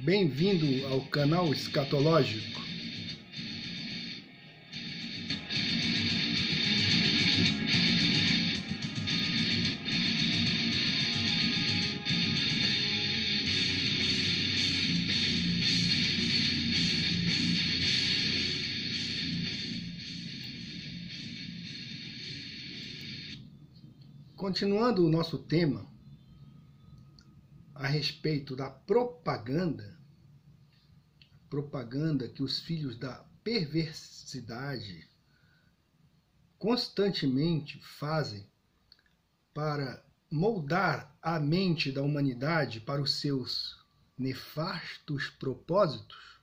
Bem-vindo ao canal Escatológico. Continuando o nosso tema a respeito da propaganda que os filhos da perversidade constantemente fazem para moldar a mente da humanidade para os seus nefastos propósitos,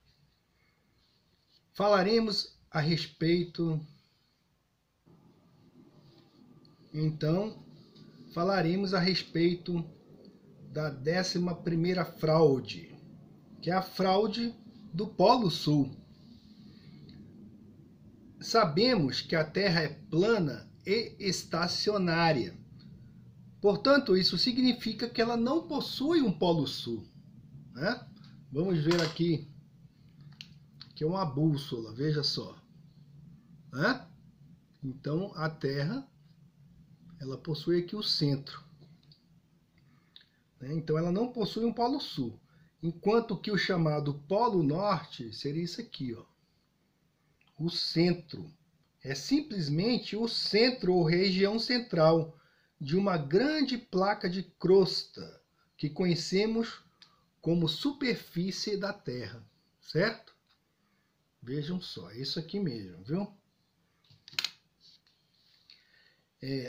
falaremos a respeito, da 11ª fraude, que é a fraude do Polo Sul. Sabemos que a Terra é plana e estacionária. Portanto, isso significa que ela não possui um Polo Sul, né? Vamos ver aqui, que é uma bússola, veja só, né? Então, a Terra, ela possui aqui o centro, né? Então, ela não possui um Polo Sul, enquanto que o chamado Polo Norte seria isso aqui, ó. O centro é simplesmente o centro ou região central de uma grande placa de crosta que conhecemos como superfície da Terra, certo? Vejam só, é isso aqui mesmo, viu?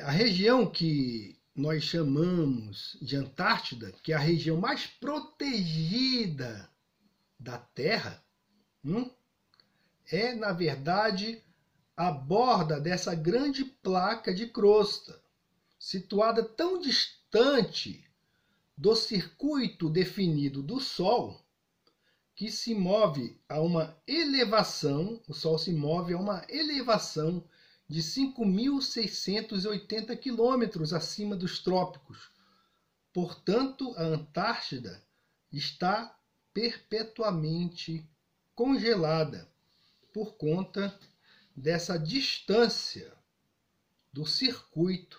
A região que nós chamamos de Antártida, que é a região mais protegida da Terra, é, na verdade, a borda dessa grande placa de crosta, situada tão distante do circuito definido do Sol, que se move a uma elevação, o Sol se move a uma elevação de 5.680 quilômetros acima dos trópicos. Portanto, a Antártida está perpetuamente congelada por conta dessa distância do circuito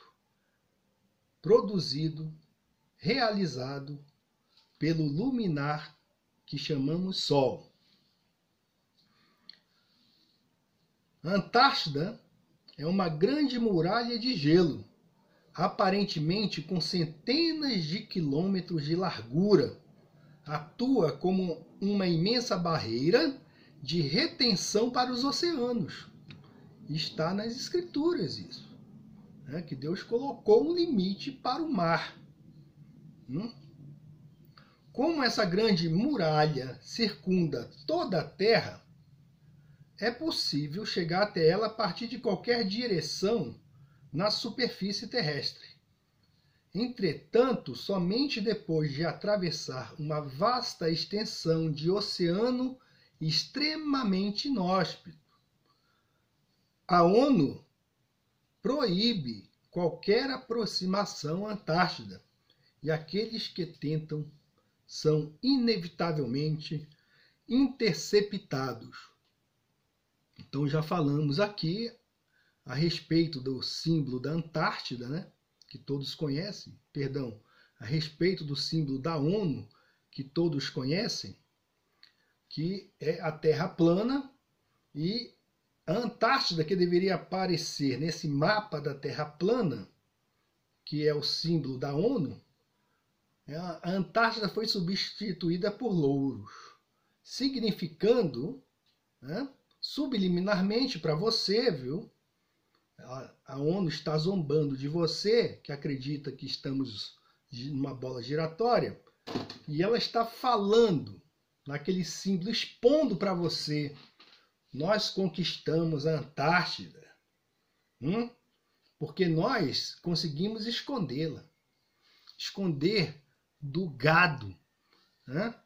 realizado pelo luminar que chamamos Sol. A Antártida é uma grande muralha de gelo, aparentemente com centenas de quilômetros de largura. Atua como uma imensa barreira de retenção para os oceanos. Está nas Escrituras isso, né? Que Deus colocou um limite para o mar. Como essa grande muralha circunda toda a Terra, é possível chegar até ela a partir de qualquer direção na superfície terrestre. Entretanto, somente depois de atravessar uma vasta extensão de oceano extremamente inóspito. A ONU proíbe qualquer aproximação à Antártida, e aqueles que tentam são inevitavelmente interceptados. Então já falamos aqui a respeito do símbolo da Antártida, né? Que todos conhecem, a respeito do símbolo da ONU, que todos conhecem, que é a Terra plana, e a Antártida, que deveria aparecer nesse mapa da Terra plana, que é o símbolo da ONU, a Antártida foi substituída por louros, significando, né, subliminarmente para você, viu? A ONU está zombando de você, que acredita que estamos numa bola giratória, e ela está falando naquele símbolo, expondo para você: nós conquistamos a Antártida, porque nós conseguimos escondê-la, esconder do gado, né?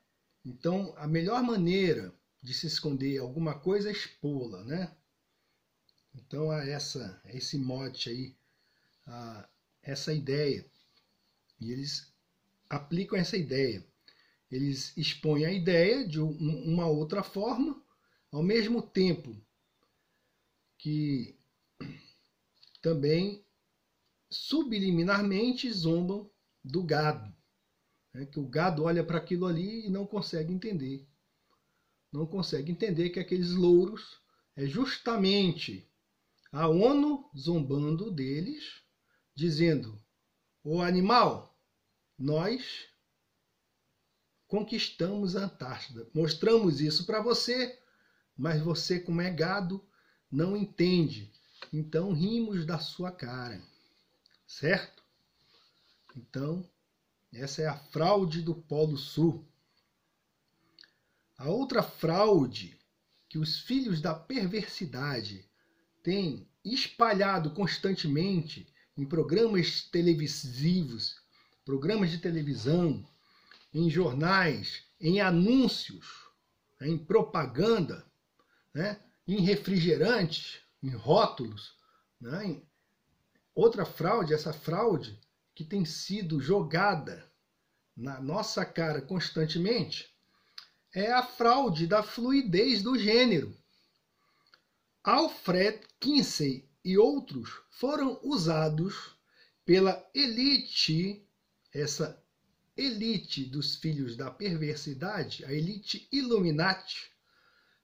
Então, a melhor maneira de se esconder alguma coisa é expô-la, né? Então, há esse mote aí, essa ideia. E eles aplicam essa ideia. Eles expõem a ideia de uma outra forma, ao mesmo tempo que também subliminarmente zombam do gado. Que o gado olha para aquilo ali e não consegue entender. Não consegue entender que aqueles louros é justamente a ONU zombando deles, dizendo: ô animal, nós conquistamos a Antártida. Mostramos isso para você, mas você, como é gado, não entende. Então rimos da sua cara. Certo? Então, essa é a fraude do Polo Sul. A outra fraude que os filhos da perversidade têm espalhado constantemente em programas televisivos, programas de televisão, em jornais, em anúncios, em propaganda, né? Em refrigerantes, em rótulos. Né? Outra fraude, essa fraude que tem sido jogada na nossa cara constantemente, é a fraude da fluidez do gênero. Alfred Kinsey e outros foram usados pela elite, essa elite dos filhos da perversidade, a elite Illuminati,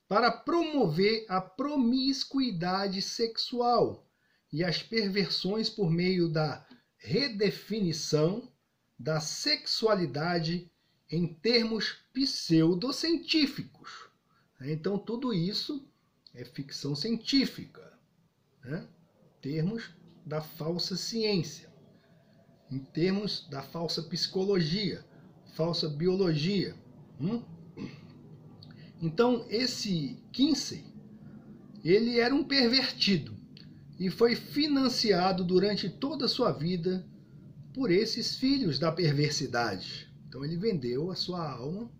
para promover a promiscuidade sexual e as perversões por meio da redefinição da sexualidade em termos pseudocientíficos. Então, tudo isso é ficção científica, né? Termos da falsa ciência, em termos da falsa psicologia, falsa biologia. Então, esse Kinsey, ele era um pervertido e foi financiado durante toda a sua vida por esses filhos da perversidade. Então, ele vendeu a sua alma,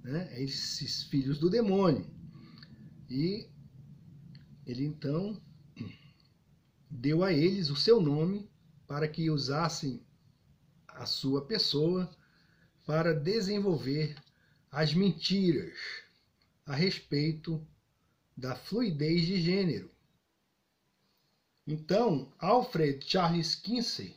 né, a esses filhos do demônio. E ele, então, deu a eles o seu nome para que usassem a sua pessoa para desenvolver as mentiras a respeito da fluidez de gênero. Então, Alfred Charles Kinsey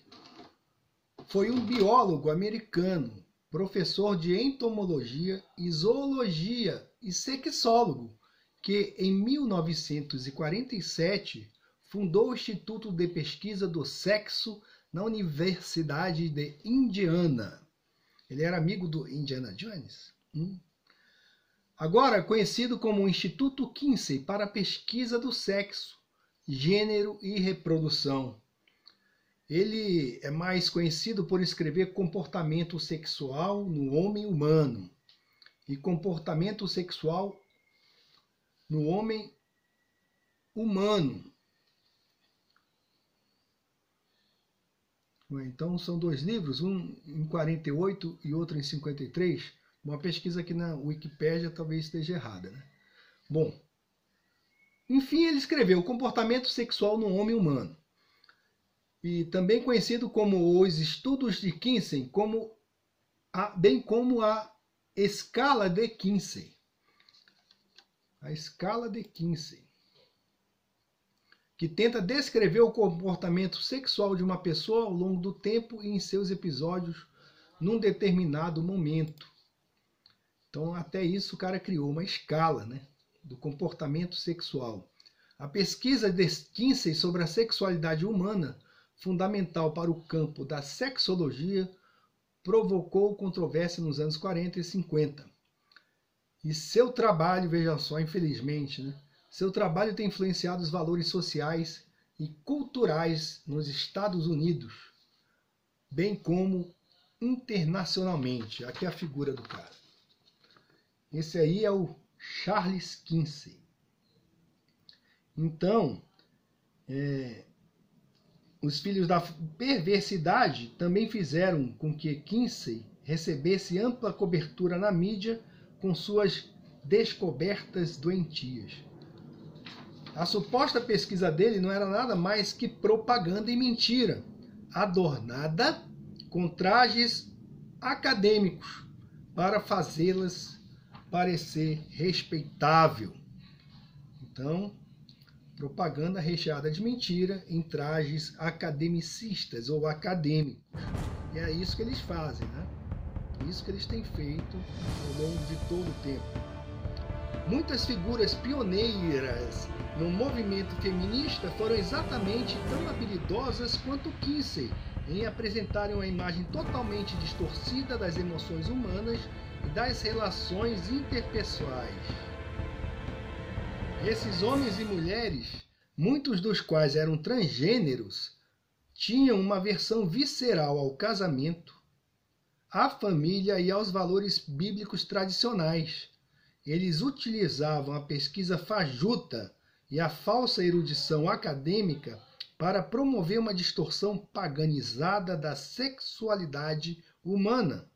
foi um biólogo americano, professor de entomologia e zoologia e sexólogo, que em 1947 fundou o Instituto de Pesquisa do Sexo na Universidade de Indiana. Ele era amigo do Indiana Jones. Agora conhecido como Instituto Kinsey para a Pesquisa do Sexo, Gênero e Reprodução. Ele é mais conhecido por escrever comportamento sexual no homem humano e comportamento sexual no homem humano. Então são dois livros, um em 48 e outro em 53. Uma pesquisa aqui na Wikipédia talvez esteja errada, né? Bom, enfim, ele escreveu Comportamento Sexual no Homem Humano. E também conhecido como os estudos de Kinsey, bem como a escala de Kinsey. A escala de Kinsey, que tenta descrever o comportamento sexual de uma pessoa ao longo do tempo e em seus episódios num determinado momento. Então, até isso o cara criou uma escala, né, do comportamento sexual. A pesquisa de Kinsey sobre a sexualidade humana, fundamental para o campo da sexologia, provocou controvérsia nos anos 40 e 50. E seu trabalho, veja só, infelizmente, né, seu trabalho tem influenciado os valores sociais e culturais nos Estados Unidos, bem como internacionalmente. Aqui é a figura do cara. Esse aí é o Charles Kinsey. Então, os filhos da perversidade também fizeram com que Kinsey recebesse ampla cobertura na mídia com suas descobertas doentias. A suposta pesquisa dele não era nada mais que propaganda e mentira, adornada com trajes acadêmicos para fazê-las parecer respeitável. Então, propaganda recheada de mentira em trajes academicistas ou acadêmicos. E é isso que eles fazem, né? Isso que eles têm feito ao longo de todo o tempo. Muitas figuras pioneiras no movimento feminista foram exatamente tão habilidosas quanto Kinsey em apresentarem uma imagem totalmente distorcida das emoções humanas e das relações interpessoais. Esses homens e mulheres, muitos dos quais eram transgêneros, tinham uma aversão visceral ao casamento, à família e aos valores bíblicos tradicionais. Eles utilizavam a pesquisa fajuta e a falsa erudição acadêmica para promover uma distorção paganizada da sexualidade humana,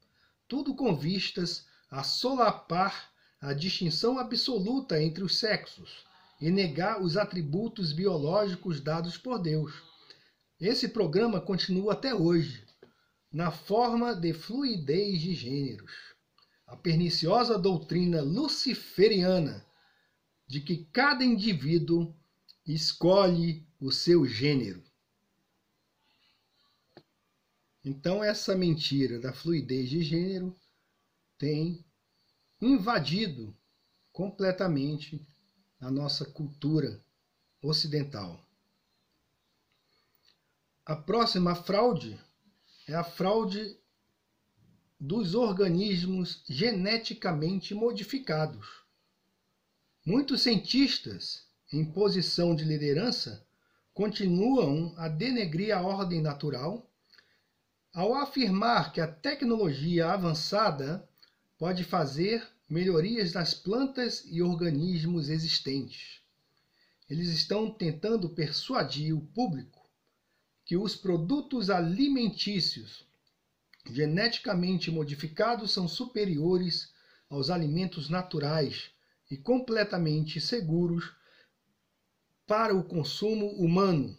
tudo com vistas a solapar a distinção absoluta entre os sexos e negar os atributos biológicos dados por Deus. Esse programa continua até hoje, na forma de fluidez de gêneros. A perniciosa doutrina luciferiana de que cada indivíduo escolhe o seu gênero. Então, essa mentira da fluidez de gênero tem invadido completamente a nossa cultura ocidental. A próxima fraude é a fraude dos organismos geneticamente modificados. Muitos cientistas em posição de liderança continuam a denegrir a ordem natural ao afirmar que a tecnologia avançada pode fazer melhorias nas plantas e organismos existentes. Eles estão tentando persuadir o público que os produtos alimentícios geneticamente modificados são superiores aos alimentos naturais e completamente seguros para o consumo humano.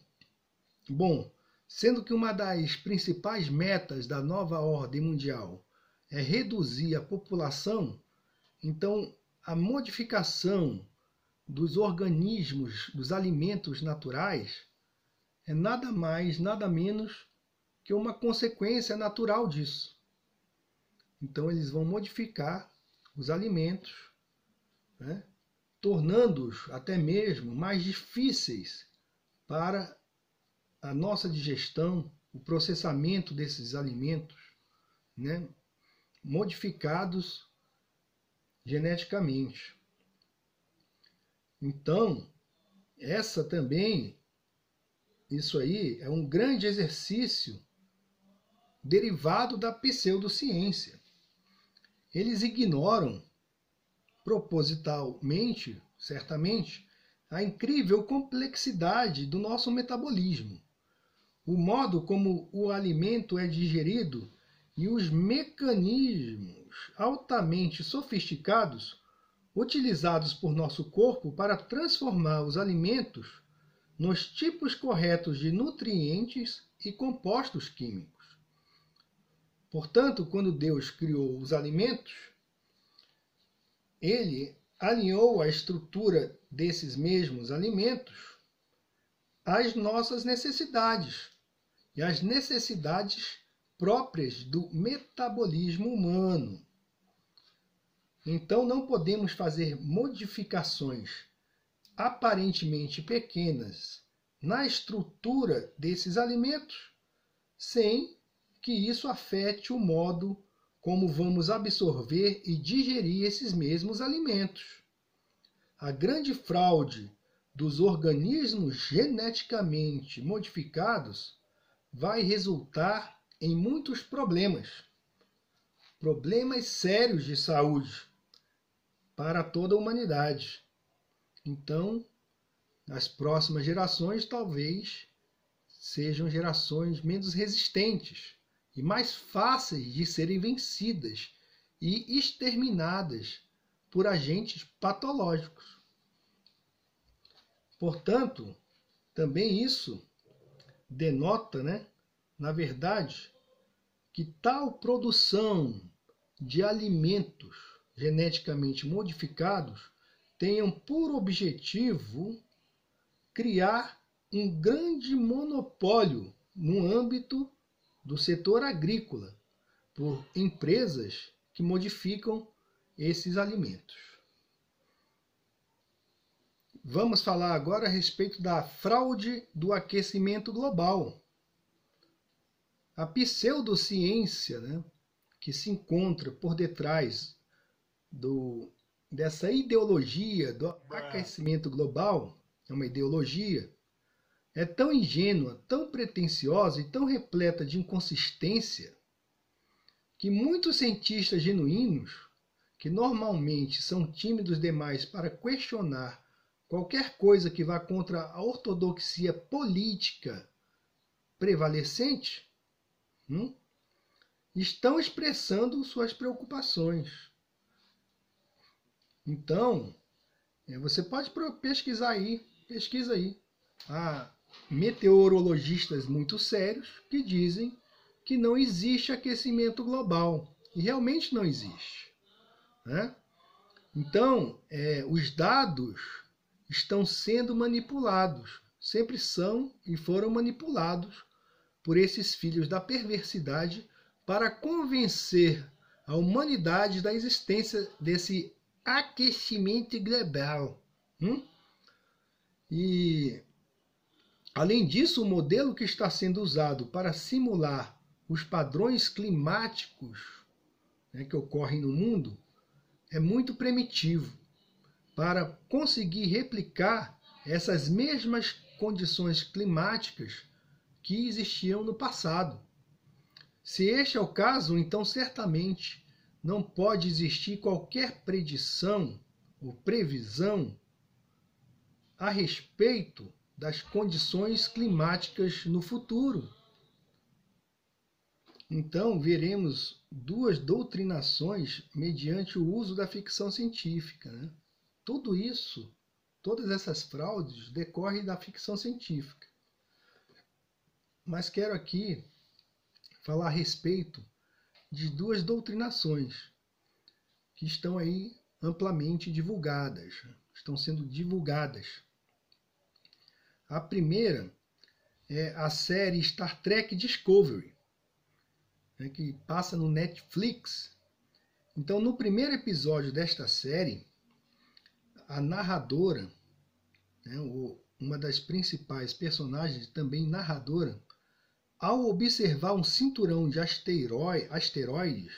Bom, sendo que uma das principais metas da nova ordem mundial é reduzir a população, então a modificação dos organismos, dos alimentos naturais, é nada mais, nada menos que uma consequência natural disso. Então eles vão modificar os alimentos, né, tornando-os até mesmo mais difíceis para a nossa digestão, o processamento desses alimentos, né, modificados geneticamente. Então, isso aí é um grande exercício derivado da pseudociência. Eles ignoram propositalmente, certamente, a incrível complexidade do nosso metabolismo, o modo como o alimento é digerido e os mecanismos altamente sofisticados utilizados por nosso corpo para transformar os alimentos nos tipos corretos de nutrientes e compostos químicos. Portanto, quando Deus criou os alimentos, Ele alinhou a estrutura desses mesmos alimentos às nossas necessidades e às necessidades próprias do metabolismo humano. Então, não podemos fazer modificações aparentemente pequenas na estrutura desses alimentos sem que isso afete o modo como vamos absorver e digerir esses mesmos alimentos. A grande fraude dos organismos geneticamente modificados vai resultar em muitos problemas sérios de saúde para toda a humanidade. Então, as próximas gerações talvez sejam gerações menos resistentes e mais fáceis de serem vencidas e exterminadas por agentes patológicos. Portanto, também isso denota, na verdade, que tal produção de alimentos geneticamente modificados tenham por objetivo criar um grande monopólio no âmbito do setor agrícola por empresas que modificam esses alimentos. Vamos falar agora a respeito da fraude do aquecimento global. A pseudociência, né, que se encontra por detrás dessa ideologia do aquecimento global, é uma ideologia, é tão ingênua, tão pretensiosa e tão repleta de inconsistência que muitos cientistas genuínos, que normalmente são tímidos demais para questionar qualquer coisa que vá contra a ortodoxia política prevalecente, estão expressando suas preocupações. Então, você pode pesquisar aí, pesquisa aí. Há meteorologistas muito sérios que dizem que não existe aquecimento global. E realmente não existe, né? Então, os dados estão sendo manipulados. Sempre são e foram manipulados por esses filhos da perversidade para convencer a humanidade da existência desse aquecimento global. E, além disso, o modelo que está sendo usado para simular os padrões climáticos, né, que ocorrem no mundo é muito primitivo para conseguir replicar essas mesmas condições climáticas que existiam no passado. Se este é o caso, então certamente não pode existir qualquer predição ou previsão a respeito das condições climáticas no futuro. Então, veremos duas doutrinações mediante o uso da ficção científica, né? Tudo isso, todas essas fraudes decorrem da ficção científica. Mas quero aqui falar a respeito de duas doutrinações que estão aí amplamente divulgadas, estão sendo divulgadas. A primeira é a série Star Trek Discovery, que passa no Netflix. Então, no primeiro episódio desta série, a narradora, uma das principais personagens, também narradora, ao observar um cinturão de asteroides,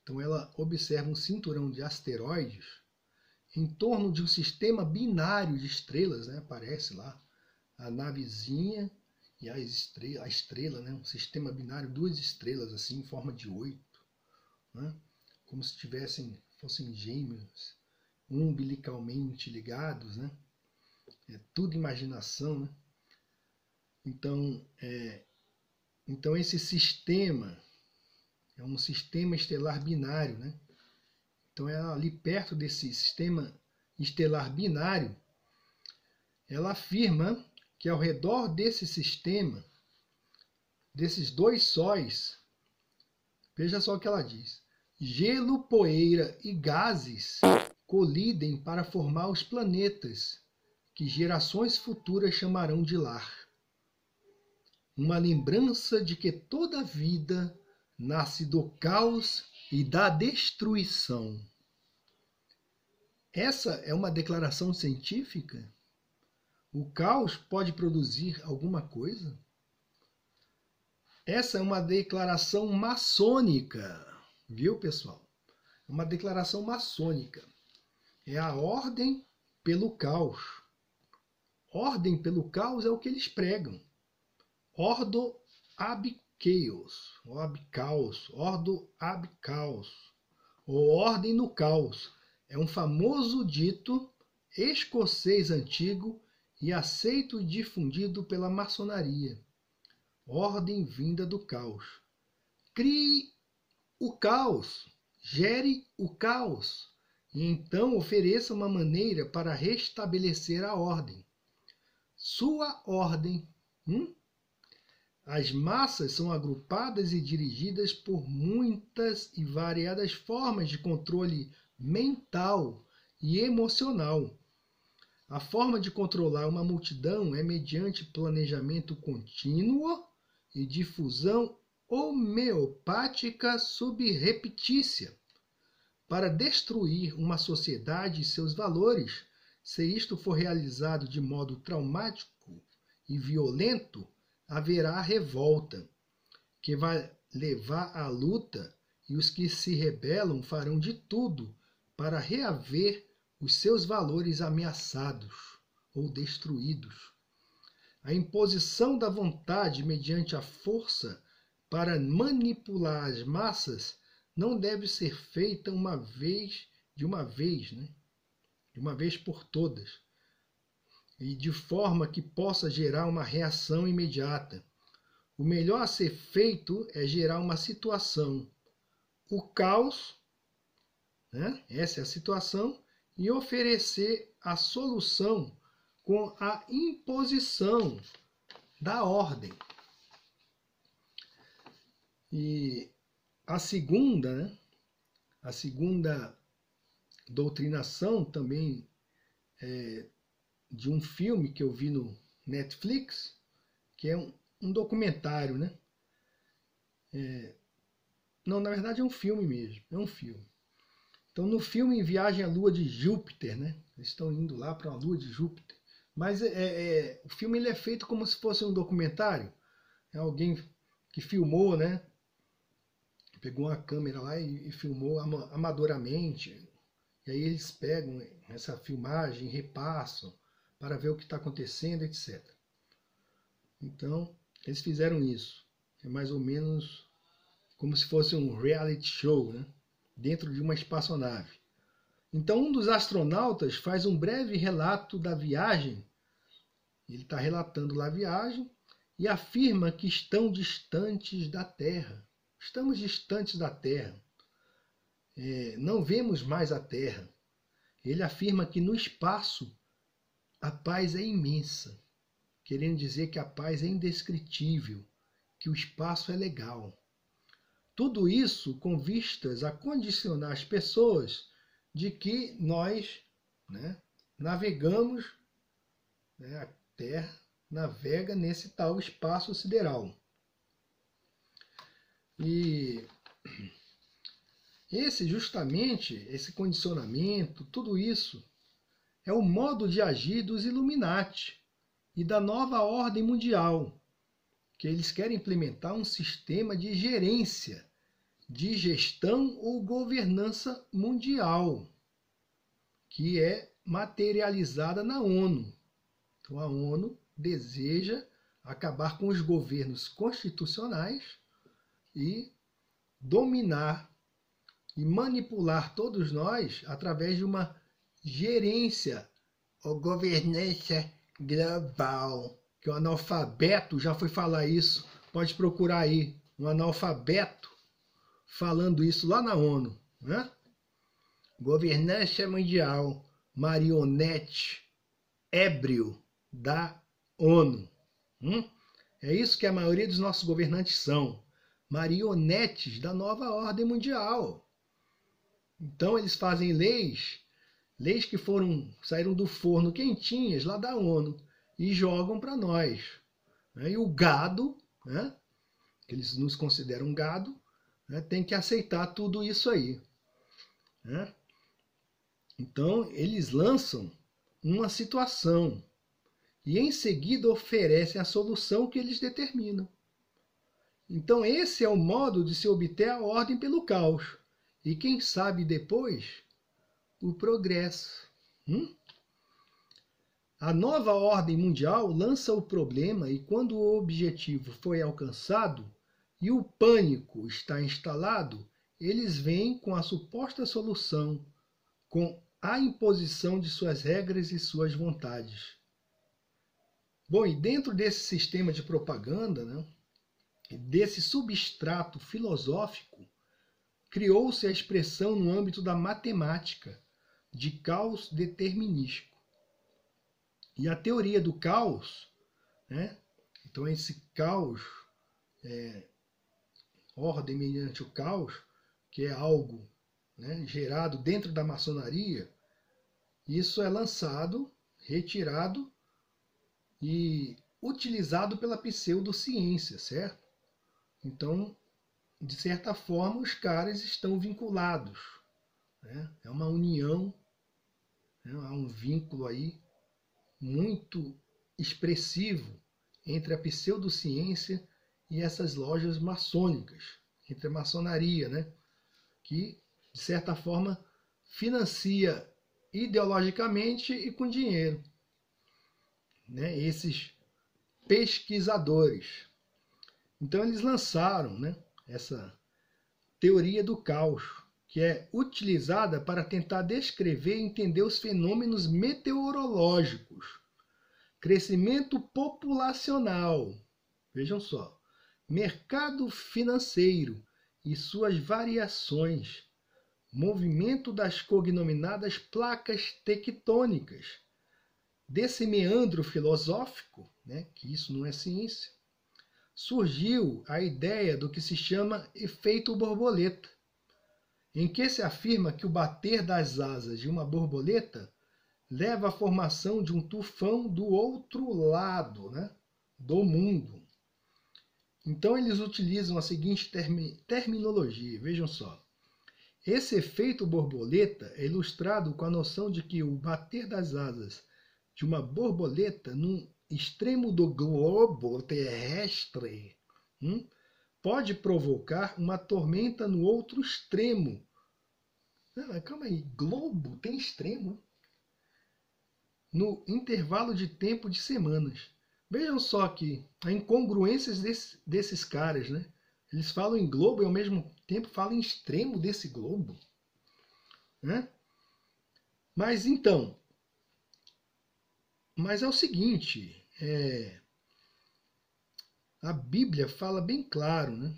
então ela observa um cinturão de asteroides em torno de um sistema binário de estrelas, né? Aparece lá a navezinha e a estrela, né? Um sistema binário, duas estrelas assim, em forma de 8, né? Como se fossem gêmeos, umbilicalmente ligados, né? É tudo imaginação, né? Então esse sistema é um sistema estelar binário, né? Então ela, ali perto desse sistema estelar binário, ela afirma que ao redor desse sistema, desses dois sóis, veja só o que ela diz: gelo, poeira e gases colidem para formar os planetas que gerações futuras chamarão de lar. Uma lembrança de que toda vida nasce do caos e da destruição. Essa é uma declaração científica? O caos pode produzir alguma coisa? Essa é uma declaração maçônica, viu, pessoal? É uma declaração maçônica. É a ordem pelo caos. Ordem pelo caos é o que eles pregam. Ordo ab chaos, ou ab caos, ordo ab caos, ou ordem no caos. É um famoso dito escocês antigo e aceito e difundido pela maçonaria. Ordem vinda do caos. Crie o caos, gere o caos, e então ofereça uma maneira para restabelecer a ordem. Sua ordem. As massas são agrupadas e dirigidas por muitas e variadas formas de controle mental e emocional. A forma de controlar uma multidão é mediante planejamento contínuo e difusão homeopática subreptícia. Para destruir uma sociedade e seus valores, se isto for realizado de modo traumático e violento, haverá revolta, que vai levar à luta, e os que se rebelam farão de tudo para reaver os seus valores ameaçados ou destruídos. A imposição da vontade mediante a força para manipular as massas não deve ser feita de uma vez por todas, e de forma que possa gerar uma reação imediata. O melhor a ser feito é gerar uma situação, o caos, né? Essa é a situação, e oferecer a solução com a imposição da ordem. E a segunda, né? A segunda doutrinação também de um filme que eu vi no Netflix, que é um documentário, né? Não, na verdade é um filme mesmo, é um filme. Então, no filme, em Viagem à Lua de Júpiter, né? Eles estão indo lá para a Lua de Júpiter. Mas o filme ele é feito como se fosse um documentário. É alguém que filmou, né? Pegou uma câmera lá e filmou amadoramente. E aí eles pegam essa filmagem, repassam para ver o que está acontecendo, etc. Então, eles fizeram isso. É mais ou menos como se fosse um reality show, né? Dentro de uma espaçonave. Então, um dos astronautas faz um breve relato da viagem. Ele está relatando lá a viagem e afirma que estão distantes da Terra. Estamos distantes da Terra. Não vemos mais a Terra. Ele afirma que no espaço a paz é imensa, querendo dizer que a paz é indescritível, que o espaço é legal. Tudo isso com vistas a condicionar as pessoas de que nós, né, navegamos, né, a Terra navega nesse tal espaço sideral. E justamente esse condicionamento, tudo isso, é o modo de agir dos Illuminati e da nova ordem mundial, que eles querem implementar um sistema de gerência, de gestão ou governança mundial, que é materializada na ONU. Então a ONU deseja acabar com os governos constitucionais e dominar e manipular todos nós através de uma gerência ou governança global. Que o analfabeto já foi falar isso, pode procurar aí, um analfabeto falando isso lá na ONU, né? Governança mundial, marionete, ébrio da ONU. É isso que a maioria dos nossos governantes são, marionetes da nova ordem mundial. Então eles fazem leis que saíram do forno quentinhas lá da ONU e jogam para nós. E o gado, né, que eles nos consideram gado, né, tem que aceitar tudo isso aí. Né? Então, eles lançam uma situação e em seguida oferecem a solução que eles determinam. Então, esse é o modo de se obter a ordem pelo caos. E quem sabe depois, o progresso. A nova ordem mundial lança o problema e quando o objetivo foi alcançado e o pânico está instalado, eles vêm com a suposta solução, com a imposição de suas regras e suas vontades. Bom, e dentro desse sistema de propaganda, né, desse substrato filosófico, criou-se a expressão no âmbito da matemática de caos determinístico. E a teoria do caos, né? Então esse caos ordem mediante o caos, que é algo, né, gerado dentro da maçonaria, isso é lançado, retirado e utilizado pela pseudociência, certo? Então, de certa forma, os caras estão vinculados, né? É uma união, né? Há um vínculo aí muito expressivo entre a pseudociência e essas lojas maçônicas, entre a maçonaria, né? Que, de certa forma, financia ideologicamente e com dinheiro, né, esses pesquisadores. Então eles lançaram, né, essa teoria do caos, que é utilizada para tentar descrever e entender os fenômenos meteorológicos, crescimento populacional, vejam só, mercado financeiro e suas variações, movimento das cognominadas placas tectônicas. Desse meandro filosófico, né, que isso não é ciência, surgiu a ideia do que se chama efeito borboleta, em que se afirma que o bater das asas de uma borboleta leva à formação de um tufão do outro lado, né, do mundo. Então eles utilizam a seguinte terminologia, vejam só. Esse efeito borboleta é ilustrado com a noção de que o bater das asas de uma borboleta num extremo do globo terrestre pode provocar uma tormenta no outro extremo. Não, calma aí, globo tem extremo? No intervalo de tempo de semanas. Vejam só que a incongruência desses caras, né? Eles falam em globo e ao mesmo tempo falam em extremo desse globo, né? Mas então, é o seguinte, a Bíblia fala bem claro, né?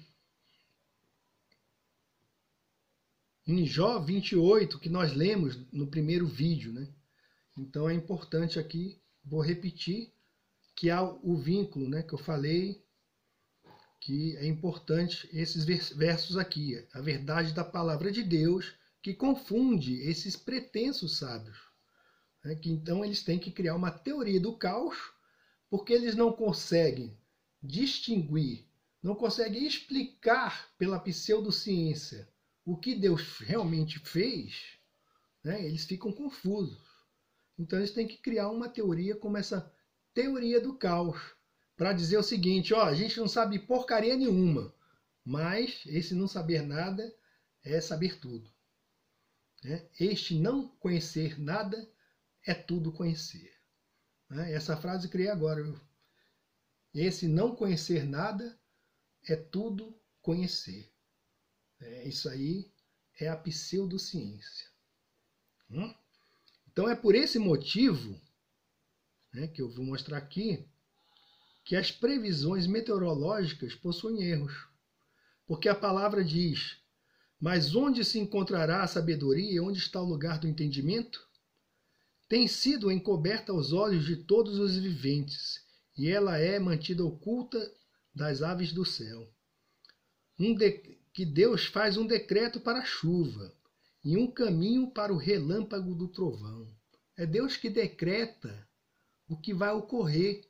Em Jó 28, que nós lemos no primeiro vídeo, né? Então é importante aqui, vou repetir, que há o vínculo, né, que eu falei, que é importante esses versos aqui, a verdade da palavra de Deus, que confunde esses pretensos sábios. Né, que então eles têm que criar uma teoria do caos, porque eles não conseguem distinguir, não conseguem explicar pela pseudociência o que Deus realmente fez, né, eles ficam confusos. Então eles têm que criar uma teoria como essa teoria do caos, para dizer o seguinte, ó, a gente não sabe porcaria nenhuma, mas esse não saber nada é saber tudo. Né? Este não conhecer nada é tudo conhecer. Né? Essa frase eu criei agora. Viu? Esse não conhecer nada é tudo conhecer. Isso aí é a pseudociência. Então é por esse motivo, né, que eu vou mostrar aqui, que as previsões meteorológicas possuem erros. Porque a palavra diz, mas onde se encontrará a sabedoria e onde está o lugar do entendimento? Tem sido encoberta aos olhos de todos os viventes, e ela é mantida oculta das aves do céu. Que Deus faz um decreto para a chuva, e um caminho para o relâmpago do trovão. É Deus que decreta o que vai ocorrer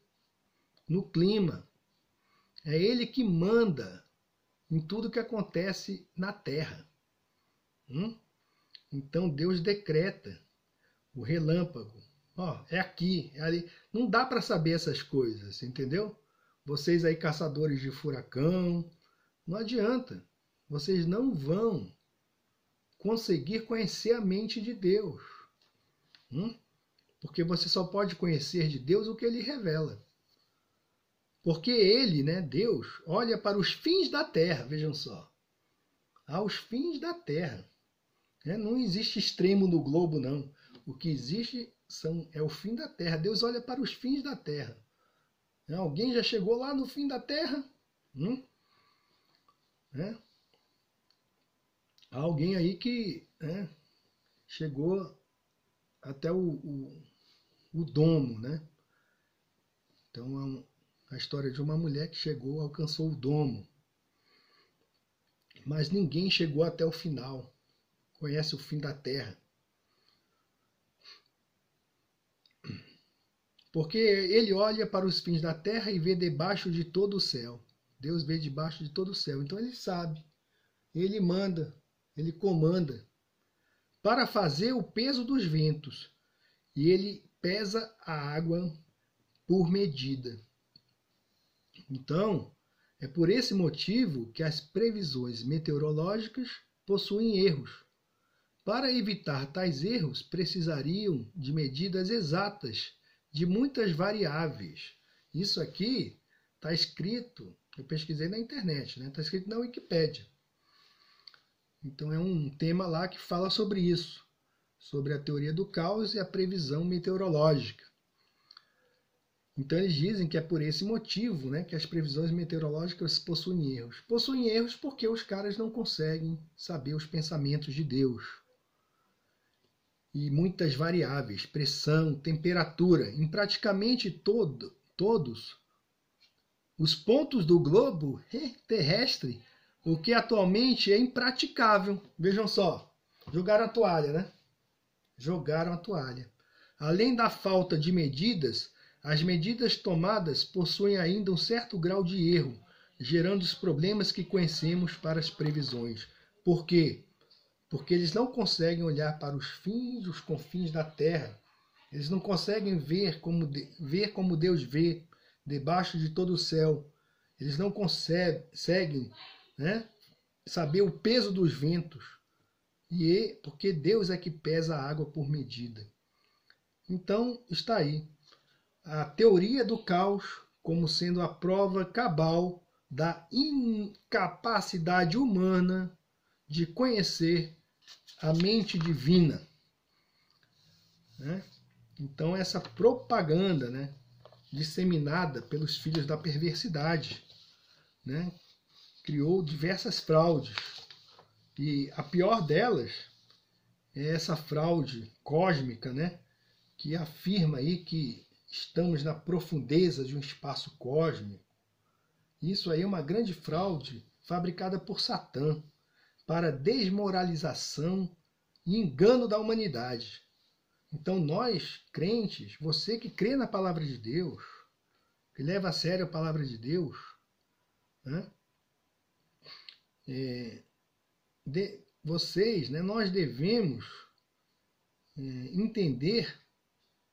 no clima. É Ele que manda em tudo que acontece na Terra. Então Deus decreta o relâmpago. Ó, é aqui, é ali. Não dá para saber essas coisas, entendeu? Vocês aí caçadores de furacão, não adianta. Vocês não vão conseguir conhecer a mente de Deus. Porque você só pode conhecer de Deus o que Ele revela. Porque Ele, né, Deus, olha para os fins da terra, vejam só. Aos fins da terra. Não existe extremo no globo, não. O que existe é o fim da terra. Deus olha para os fins da terra. Alguém já chegou lá no fim da terra? Há alguém aí que chegou até o domo, né? Então A história de uma mulher que chegou, alcançou o domo. Mas ninguém chegou até o final. Conhece o fim da terra. Porque ele olha para os fins da terra e vê debaixo de todo o céu. Deus vê debaixo de todo o céu. Então ele sabe. Ele manda. Ele comanda. Para fazer o peso dos ventos. E ele pesa a água por medida. Então, é por esse motivo que as previsões meteorológicas possuem erros. Para evitar tais erros, precisariam de medidas exatas de muitas variáveis. Isso aqui está escrito, eu pesquisei na internet, né? Está escrito na Wikipédia. Então é um tema lá que fala sobre isso, sobre a teoria do caos e a previsão meteorológica. Então eles dizem que é por esse motivo, né, que as previsões meteorológicas possuem erros. Possuem erros porque os caras não conseguem saber os pensamentos de Deus. E muitas variáveis, pressão, temperatura, em praticamente todos os pontos do globo terrestre, o que atualmente é impraticável. Vejam só, jogaram a toalha, né? Jogaram a toalha. Além da falta de medidas, as medidas tomadas possuem ainda um certo grau de erro, gerando os problemas que conhecemos para as previsões. Por quê? Porque eles não conseguem olhar para os fins, os confins da terra. Eles não conseguem ver como Deus vê, debaixo de todo o céu. Eles não conseguem, né, saber o peso dos ventos. Porque Deus é que pesa a água por medida. Então, está aí. A teoria do caos como sendo a prova cabal da incapacidade humana de conhecer a mente divina. Né? Então, essa propaganda, né, disseminada pelos filhos da perversidade, né, criou diversas fraudes. E a pior delas é essa fraude cósmica, né, que afirma aí que estamos na profundeza de um espaço cósmico. Isso aí é uma grande fraude fabricada por Satã para desmoralização e engano da humanidade. Então nós, crentes, você que crê na palavra de Deus, que leva a sério a palavra de Deus, né? Vocês, né, nós devemos entender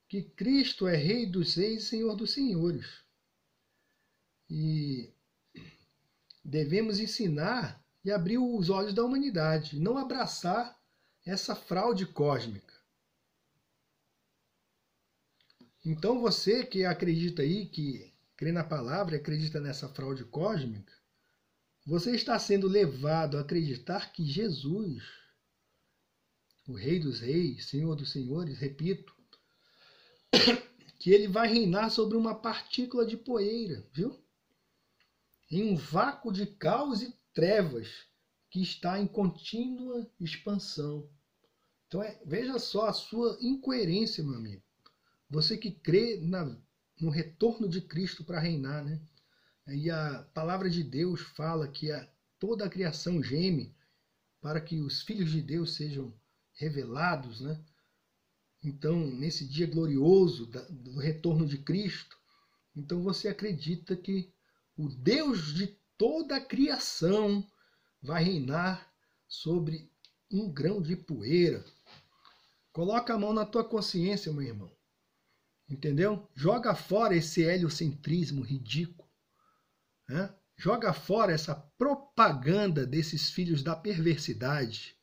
que Cristo é Rei dos Reis e Senhor dos Senhores. E devemos ensinar e abrir os olhos da humanidade, não abraçar essa fraude cósmica. Então você que acredita aí, que crê na palavra e acredita nessa fraude cósmica, você está sendo levado a acreditar que Jesus, o Rei dos Reis, Senhor dos Senhores, repito, que ele vai reinar sobre uma partícula de poeira, viu? Em um vácuo de caos e trevas que está em contínua expansão. Então, veja só a sua incoerência, meu amigo. Você que crê no retorno de Cristo para reinar, né? E a palavra de Deus fala que toda a criação geme para que os filhos de Deus sejam revelados, né? Então, nesse dia glorioso do retorno de Cristo, então você acredita que o Deus de toda a criação vai reinar sobre um grão de poeira. Coloca a mão na tua consciência, meu irmão. Entendeu? Joga fora esse heliocentrismo ridículo. Né? Joga fora essa propaganda desses filhos da perversidade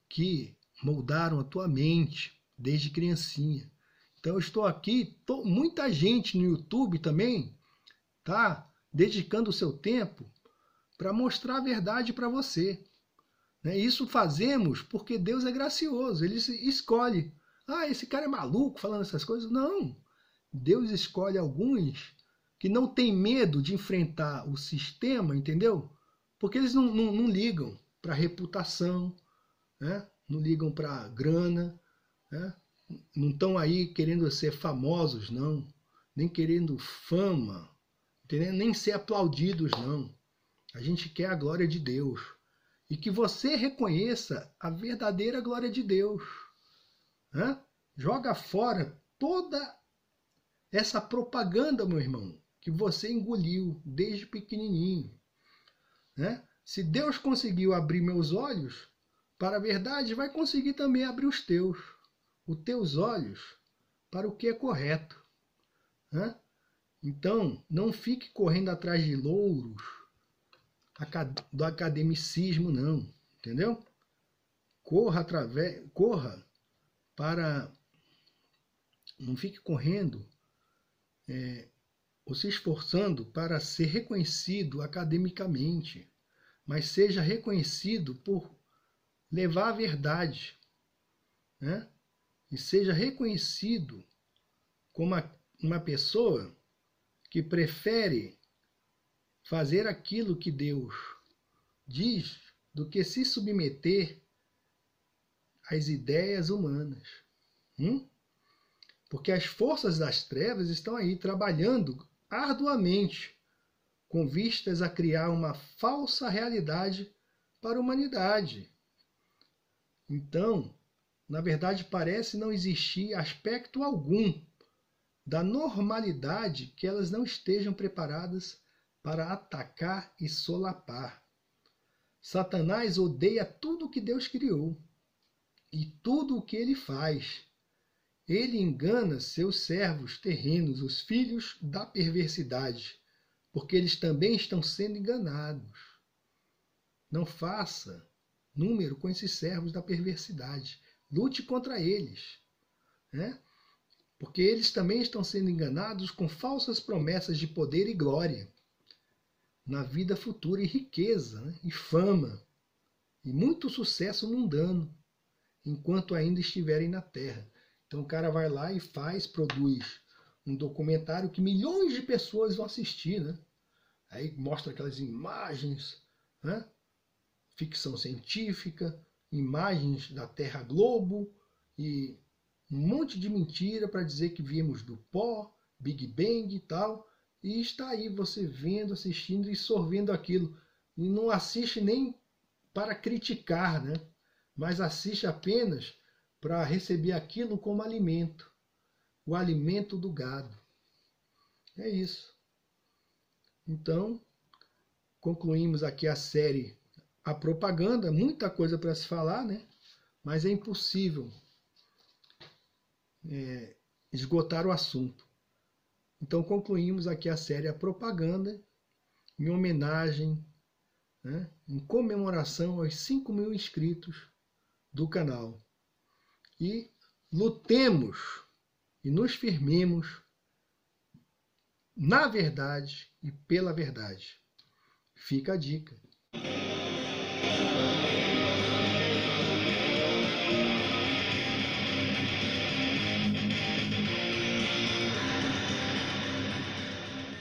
que moldaram a tua mente desde criancinha. Então eu estou aqui, muita gente no YouTube também tá dedicando o seu tempo para mostrar a verdade para você. Né? Isso fazemos porque Deus é gracioso, ele escolhe. Ah, esse cara é maluco falando essas coisas. Não, Deus escolhe alguns que não têm medo de enfrentar o sistema, entendeu? Porque eles não ligam para reputação, né? Não ligam para grana, né? Não estão aí querendo ser famosos, não, nem querendo fama, entendeu? Nem ser aplaudidos, não. A gente quer a glória de Deus. E que você reconheça a verdadeira glória de Deus. Né? Joga fora toda essa propaganda, meu irmão, que você engoliu desde pequenininho. Né? Se Deus conseguiu abrir meus olhos para a verdade, vai conseguir também abrir os teus olhos para o que é correto. Né? Então, não fique correndo atrás de louros do academicismo, não. Entendeu? Corra para... Não fique correndo ou se esforçando para ser reconhecido academicamente, mas seja reconhecido por levar a verdade, né? E seja reconhecido como uma pessoa que prefere fazer aquilo que Deus diz do que se submeter às ideias humanas. Porque as forças das trevas estão aí trabalhando arduamente com vistas a criar uma falsa realidade para a humanidade. Então, na verdade, parece não existir aspecto algum da normalidade que elas não estejam preparadas para atacar e solapar. Satanás odeia tudo o que Deus criou e tudo o que ele faz. Ele engana seus servos terrenos, os filhos da perversidade, porque eles também estão sendo enganados. Não faça número com esses servos da perversidade. Lute contra eles, né? Porque eles também estão sendo enganados com falsas promessas de poder e glória na vida futura, e riqueza, né? E fama, e muito sucesso mundano, enquanto ainda estiverem na Terra. Então o cara vai lá e produz um documentário que milhões de pessoas vão assistir, né? Aí mostra aquelas imagens, né? Ficção científica, imagens da Terra Globo e um monte de mentira para dizer que viemos do pó, Big Bang e tal. E está aí você vendo, assistindo e sorvendo aquilo. E não assiste nem para criticar, né? Mas assiste apenas para receber aquilo como alimento. O alimento do gado. É isso. Então, concluímos aqui a série A Propaganda. Muita coisa para se falar, né? Mas é impossível esgotar o assunto. Então concluímos aqui a série A Propaganda, em homenagem, né, em comemoração aos 5.000 inscritos do canal. E lutemos e nos firmemos na verdade e pela verdade. Fica a dica.